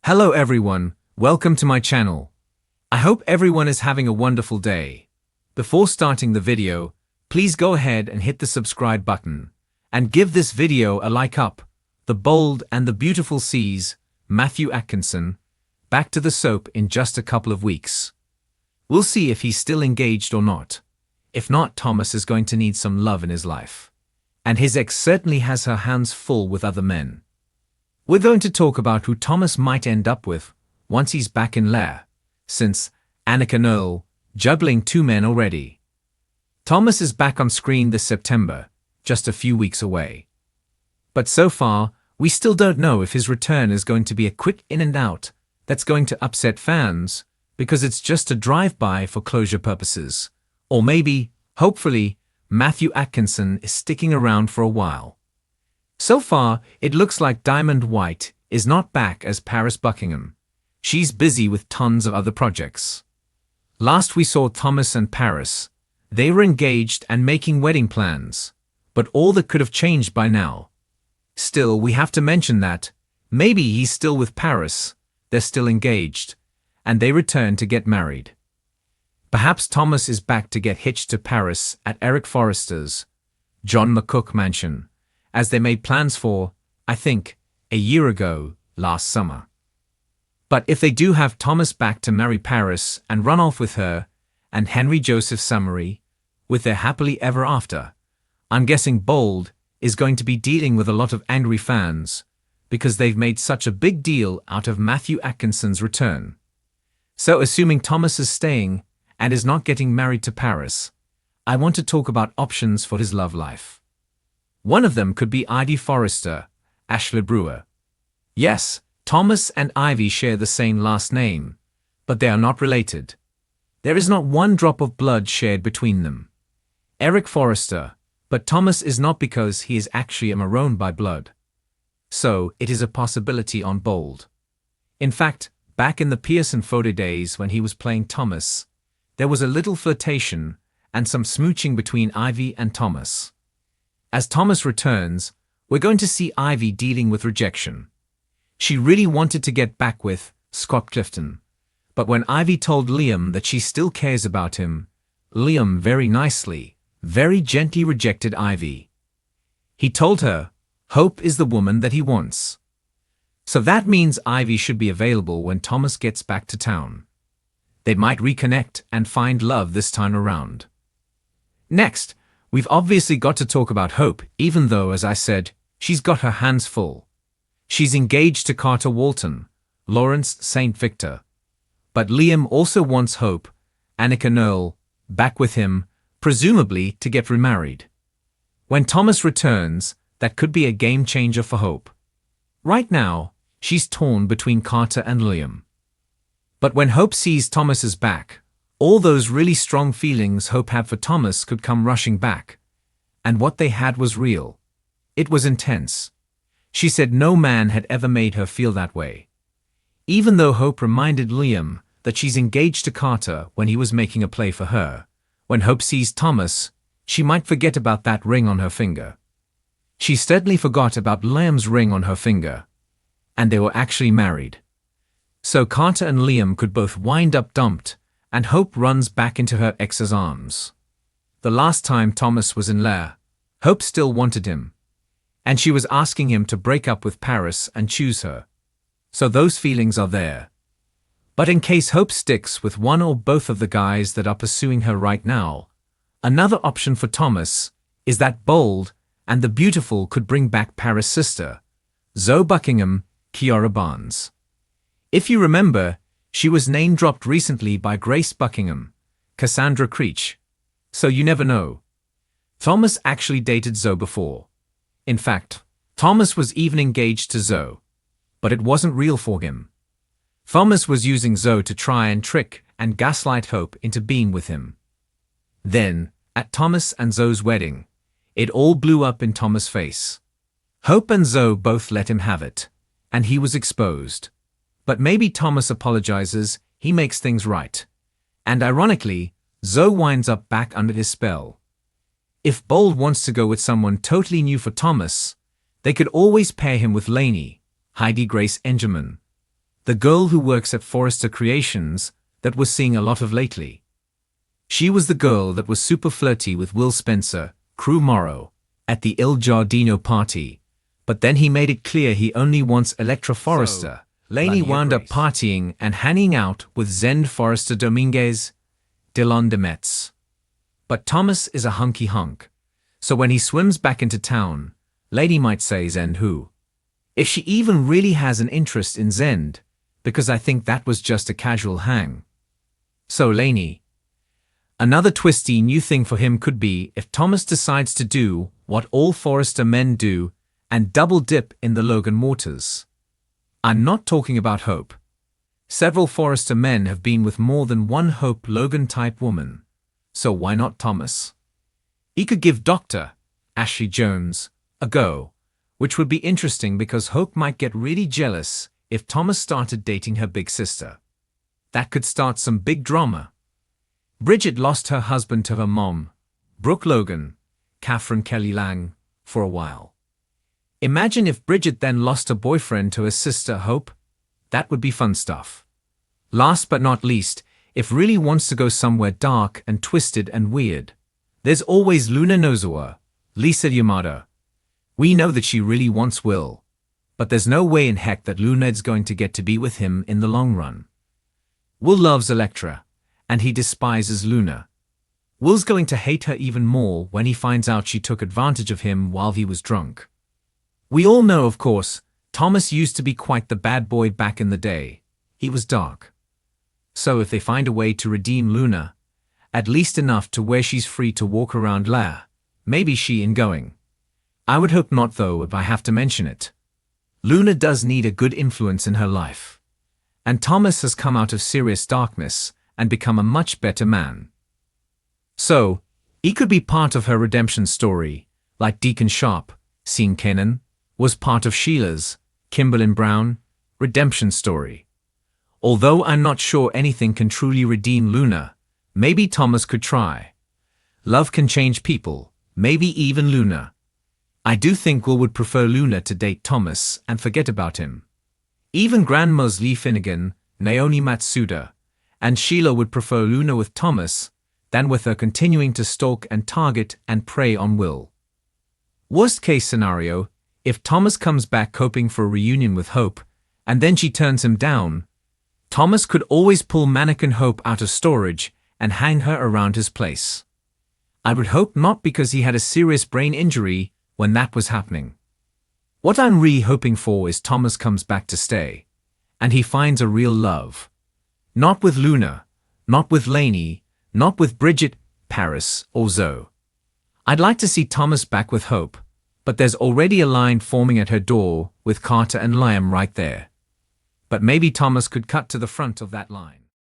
Hello everyone, welcome to my channel. I hope everyone is having a wonderful day. Before starting the video, please go ahead and hit the subscribe button and give this video a like up. The Bold and the Beautiful sees Matthew Atkinson back to the soap in just a couple of weeks. We'll see if he's still engaged or not. If not, Thomas is going to need some love in his life. And his ex certainly has her hands full with other men. We're going to talk about who Thomas might end up with once he's back in Lair, since Annika Noel juggling two men already. Thomas is back on screen this September, just a few weeks away. But so far, we still don't know if his return is going to be a quick in and out that's going to upset fans because it's just a drive-by for closure purposes. Or maybe, hopefully, Matthew Atkinson is sticking around for a while. So far, it looks like Diamond White is not back as Paris Buckingham. She's busy with tons of other projects. Last we saw Thomas and Paris. They were engaged and making wedding plans. But all that could have changed by now. Still, we have to mention that maybe he's still with Paris, they're still engaged, and they return to get married. Perhaps Thomas is back to get hitched to Paris at Eric Forrester's John McCook mansion, as they made plans for, I think, a year ago, last summer. But if they do have Thomas back to marry Paris and run off with her, and Henry Joseph Summery, with their happily ever after, I'm guessing Bold is going to be dealing with a lot of angry fans, because they've made such a big deal out of Matthew Atkinson's return. So assuming Thomas is staying, and is not getting married to Paris, I want to talk about options for his love life. One of them could be Ivy Forrester, Ashley Brewer. Yes, Thomas and Ivy share the same last name, but they are not related. There is not one drop of blood shared between them. Eric Forrester, but Thomas is not because he is actually a Maroon by blood. So, it is a possibility on Bold. In fact, back in the Pearson photo days when he was playing Thomas, there was a little flirtation and some smooching between Ivy and Thomas. As Thomas returns, we're going to see Ivy dealing with rejection. She really wanted to get back with Scott Clifton, but when Ivy told Liam that she still cares about him, Liam very nicely, very gently rejected Ivy. He told her, Hope is the woman that he wants. So that means Ivy should be available when Thomas gets back to town. They might reconnect and find love this time around. Next, we've obviously got to talk about Hope, even though, as I said, she's got her hands full. She's engaged to Carter Walton, Lawrence St. Victor. But Liam also wants Hope, Annika Noel, back with him, presumably to get remarried. When Thomas returns, that could be a game changer for Hope. Right now, she's torn between Carter and Liam. But when Hope sees Thomas is back, all those really strong feelings Hope had for Thomas could come rushing back. And what they had was real. It was intense. She said no man had ever made her feel that way. Even though Hope reminded Liam that she's engaged to Carter when he was making a play for her, when Hope sees Thomas, she might forget about that ring on her finger. She steadily forgot about Liam's ring on her finger. And they were actually married. So Carter and Liam could both wind up dumped, and Hope runs back into her ex's arms. The last time Thomas was in Lair, Hope still wanted him. And she was asking him to break up with Paris and choose her. So those feelings are there. But in case Hope sticks with one or both of the guys that are pursuing her right now, another option for Thomas is that Bold and the Beautiful could bring back Paris' sister, Zoe Buckingham, Kiara Barnes. If you remember, she was name-dropped recently by Grace Buckingham, Cassandra Creech. So you never know. Thomas actually dated Zoe before. In fact, Thomas was even engaged to Zoe. But it wasn't real for him. Thomas was using Zoe to try and trick and gaslight Hope into being with him. Then, at Thomas and Zoe's wedding, it all blew up in Thomas' face. Hope and Zoe both let him have it, and he was exposed. But maybe Thomas apologizes, he makes things right. And ironically, Zoe winds up back under his spell. If Bold wants to go with someone totally new for Thomas, they could always pair him with Lainey, Heidi Grace Engerman. the girl who works at Forrester Creations that was seeing a lot of lately. She was the girl that was super flirty with Will Spencer, Crew Morrow, at the Il Giardino party, but then he made it clear he only wants Electra Forrester. Lainey wound up partying and hanging out with Zend Forrester Dominguez, Dylan Demetz. But Thomas is a hunky hunk, so when he swims back into town, Lainey might say Zend who. If she even really has an interest in Zend, because I think that was just a casual hang. So Lainey. Another twisty new thing for him could be if Thomas decides to do what all Forrester men do and double dip in the Logan waters. I'm not talking about Hope. Several Forrester men have been with more than one Hope Logan-type woman, so why not Thomas? He could give Dr. Ashley Jones a go, which would be interesting because Hope might get really jealous if Thomas started dating her big sister. That could start some big drama. Bridget lost her husband to her mom, Brooke Logan, Catherine Kelly Lang, for a while. Imagine if Bridget then lost her boyfriend to her sister Hope. That would be fun stuff. Last but not least, if really wants to go somewhere dark and twisted and weird, there's always Luna Nozawa, Lisa Yamada. We know that she really wants Will, but there's no way in heck that Luna's going to get to be with him in the long run. Will loves Electra, and he despises Luna. Will's going to hate her even more when he finds out she took advantage of him while he was drunk. We all know, of course, Thomas used to be quite the bad boy back in the day. He was dark. So if they find a way to redeem Luna, at least enough to where she's free to walk around maybe she in going. I would hope not though if I have to mention it. Luna does need a good influence in her life. And Thomas has come out of serious darkness and become a much better man. So, he could be part of her redemption story, like Deacon Sharp, Sean Kenan, was part of Sheila's, Kimberlyn Brown, redemption story. Although I'm not sure anything can truly redeem Luna, maybe Thomas could try. Love can change people, maybe even Luna. I do think Will would prefer Luna to date Thomas and forget about him. Even Grandmas Lee Finnegan, Naomi Matsuda, and Sheila would prefer Luna with Thomas than with her continuing to stalk and target and prey on Will. Worst case scenario, if Thomas comes back hoping for a reunion with Hope, and then she turns him down, Thomas could always pull mannequin Hope out of storage and hang her around his place. I would hope not because he had a serious brain injury when that was happening. What I'm really hoping for is Thomas comes back to stay, and he finds a real love. Not with Luna, not with Lainey, not with Bridget, Paris, or Zoe. I'd like to see Thomas back with Hope, but there's already a line forming at her door with Carter and Liam right there. But maybe Thomas could cut to the front of that line.